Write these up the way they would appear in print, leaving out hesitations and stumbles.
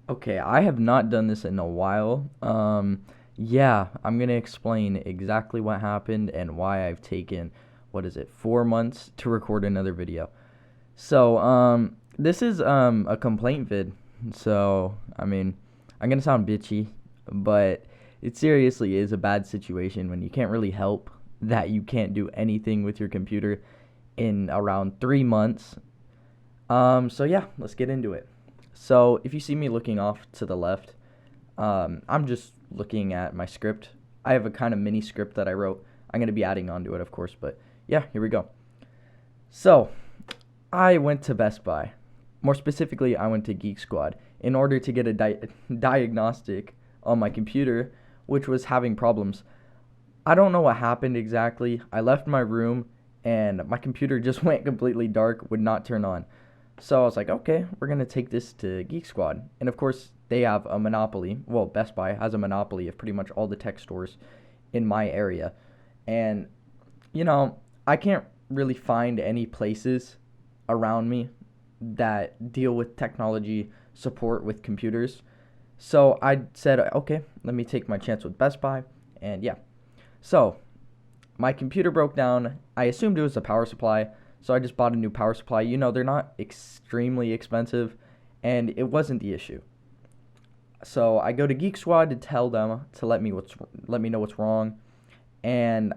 Okay, I have not done this in a while. Yeah, I'm gonna explain exactly what happened and why I've taken, what is it, 4 months to record another video. This is a complaint vid. So, I'm gonna sound bitchy, but it seriously is a bad situation when you can't really help that you can't do anything with your computer in around 3 months. So yeah, let's get into it. So if you see me looking off to the left, I'm just looking at my script. I have a kind of mini script that I wrote. I'm going to be adding on to it, of course, but yeah, here we go. So I went to Best Buy. More specifically, I went to Geek Squad in order to get a diagnostic on my computer, which was having problems. I don't know what happened exactly. I left my room and my computer just went completely dark, would not turn on. So I was like, okay, we're gonna take this to Geek Squad, and of course they have a monopoly. Well, Best Buy has a monopoly of pretty much all the tech stores in my area, and you know I can't really find any places around me that deal with technology support with computers. So I said, okay, let me take my chance with Best Buy, and yeah. So my computer broke down. I assumed it was the power supply, so I just bought a new power supply. They're not extremely expensive, and it wasn't the issue. So I go to Geek Squad to tell them to let me know what's wrong, and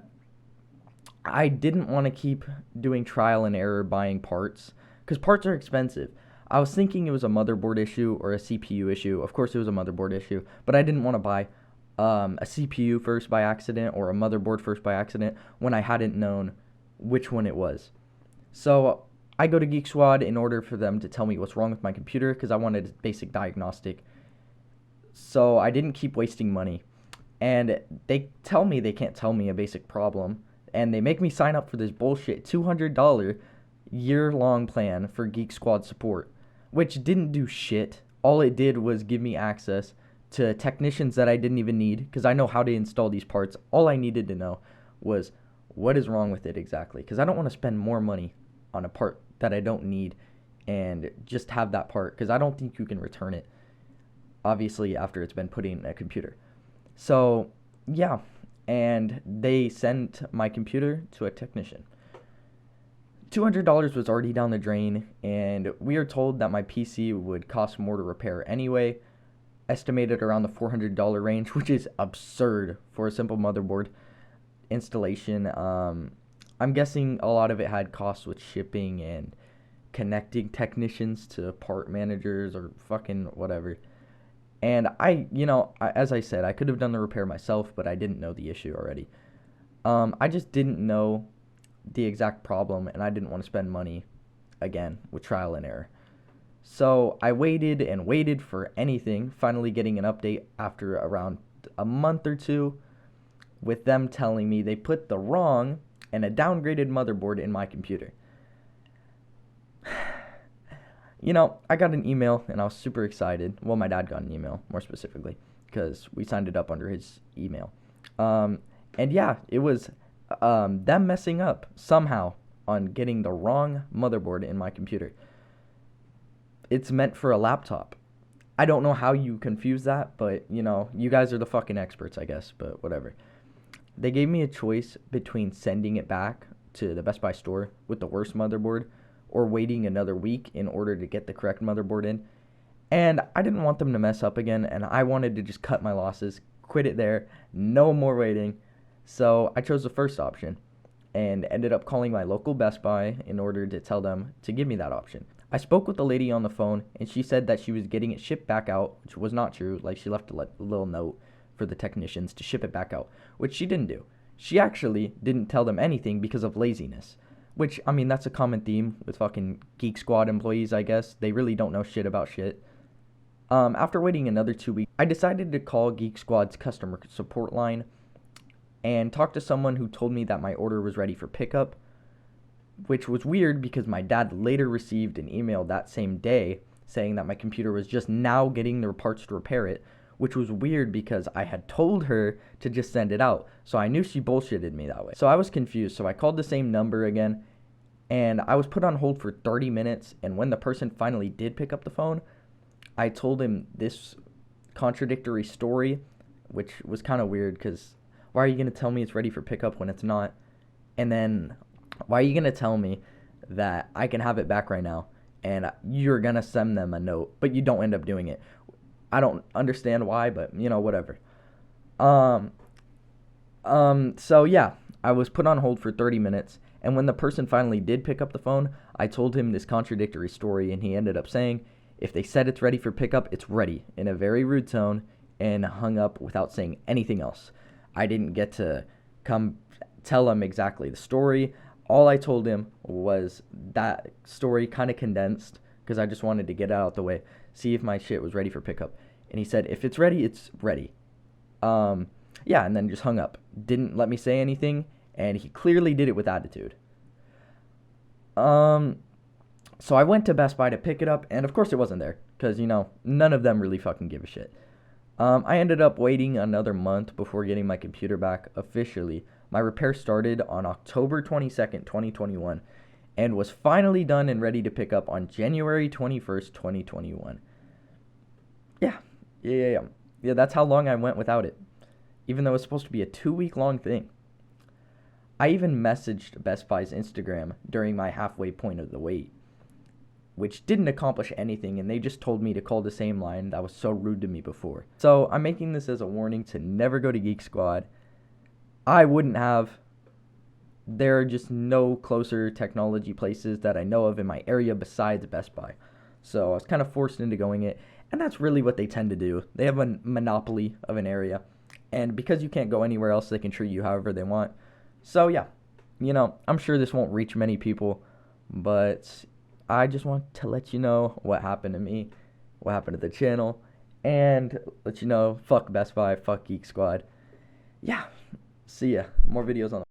I didn't want to keep doing trial and error buying parts because parts are expensive. I was thinking it was a motherboard issue or a CPU issue. Of course, it was a motherboard issue, but I didn't want to buy a CPU first by accident or a motherboard first by accident when I hadn't known which one it was. So I go to Geek Squad in order for them to tell me what's wrong with my computer because I wanted a basic diagnostic. So I didn't keep wasting money. And they tell me they can't tell me a basic problem. And they make me sign up for this bullshit $200 year long plan for Geek Squad support, which didn't do shit. All it did was give me access to technicians that I didn't even need because I know how to install these parts. All I needed to know was what is wrong with it exactly because I don't want to spend more money on a part that I don't need and just have that part because I don't think you can return it, obviously, after it's been put in a computer. So, yeah, and they sent my computer to a technician. $200 was already down the drain, and we are told that my PC would cost more to repair anyway, estimated around the $400 range, which is absurd for a simple motherboard installation. I'm guessing a lot of it had costs with shipping and connecting technicians to part managers or fucking whatever. And as I said, I could have done the repair myself, but I didn't know the issue already. I just didn't know the exact problem, and I didn't want to spend money again with trial and error. So I waited and waited for anything, finally getting an update after around a month or two with them telling me they put the wrong and a downgraded motherboard in my computer. I got an email and I was super excited. Well, my dad got an email, more specifically, because we signed it up under his email. And yeah, it was them messing up somehow on getting the wrong motherboard in my computer. It's meant for a laptop. I don't know how you confuse that, but you guys are the fucking experts, I guess, but whatever. They gave me a choice between sending it back to the Best Buy store with the worst motherboard or waiting another week in order to get the correct motherboard in. And I didn't want them to mess up again, and I wanted to just cut my losses, quit it there, no more waiting. So I chose the first option and ended up calling my local Best Buy in order to tell them to give me that option. I spoke with the lady on the phone, and she said that she was getting it shipped back out, which was not true. Like, she left a little note for the technicians to ship it back out, which she didn't do. She actually didn't tell them anything because of laziness, which, that's a common theme with fucking Geek Squad employees, I guess. They really don't know shit about shit. After waiting another 2 weeks, I decided to call Geek Squad's customer support line and talk to someone who told me that my order was ready for pickup, which was weird because my dad later received an email that same day saying that my computer was just now getting the parts to repair it, which was weird because I had told her to just send it out. So I knew she bullshitted me that way. So I was confused. So I called the same number again, and I was put on hold for 30 minutes. And when the person finally did pick up the phone, I told him this contradictory story, which was kind of weird because why are you going to tell me it's ready for pickup when it's not? And then why are you going to tell me that I can have it back right now and you're going to send them a note, but you don't end up doing it? I don't understand why, but whatever. Um, so yeah, I was put on hold for 30 minutes, and when the person finally did pick up the phone, I told him this contradictory story, and he ended up saying, if they said it's ready for pickup, it's ready, in a very rude tone, and hung up without saying anything else. I didn't get to come tell him exactly the story. All I told him was that story kind of condensed, because I just wanted to get it out the way, see if my shit was ready for pickup. And he said, if it's ready, it's ready. Yeah, and then just hung up. Didn't let me say anything, and he clearly did it with attitude. So I went to Best Buy to pick it up, and of course it wasn't there, because, none of them really fucking give a shit. I ended up waiting another month before getting my computer back officially. My repair started on October 22nd, 2021, and was finally done and ready to pick up on January 21st, 2021. Yeah, that's how long I went without it, even though it was supposed to be a 2-week long thing. I even messaged Best Buy's Instagram during my halfway point of the wait, which didn't accomplish anything, and they just told me to call the same line that was so rude to me before. So I'm making this as a warning to never go to Geek Squad. I wouldn't have. There are just no closer technology places that I know of in my area besides Best Buy. So I was kind of forced into going it, and that's really what they tend to do. They have a monopoly of an area, and because you can't go anywhere else, they can treat you however they want. So yeah, I'm sure this won't reach many people, but I just want to let you know what happened to me, what happened to the channel, and let you know, fuck Best Buy, fuck Geek Squad. Yeah, see ya. More videos on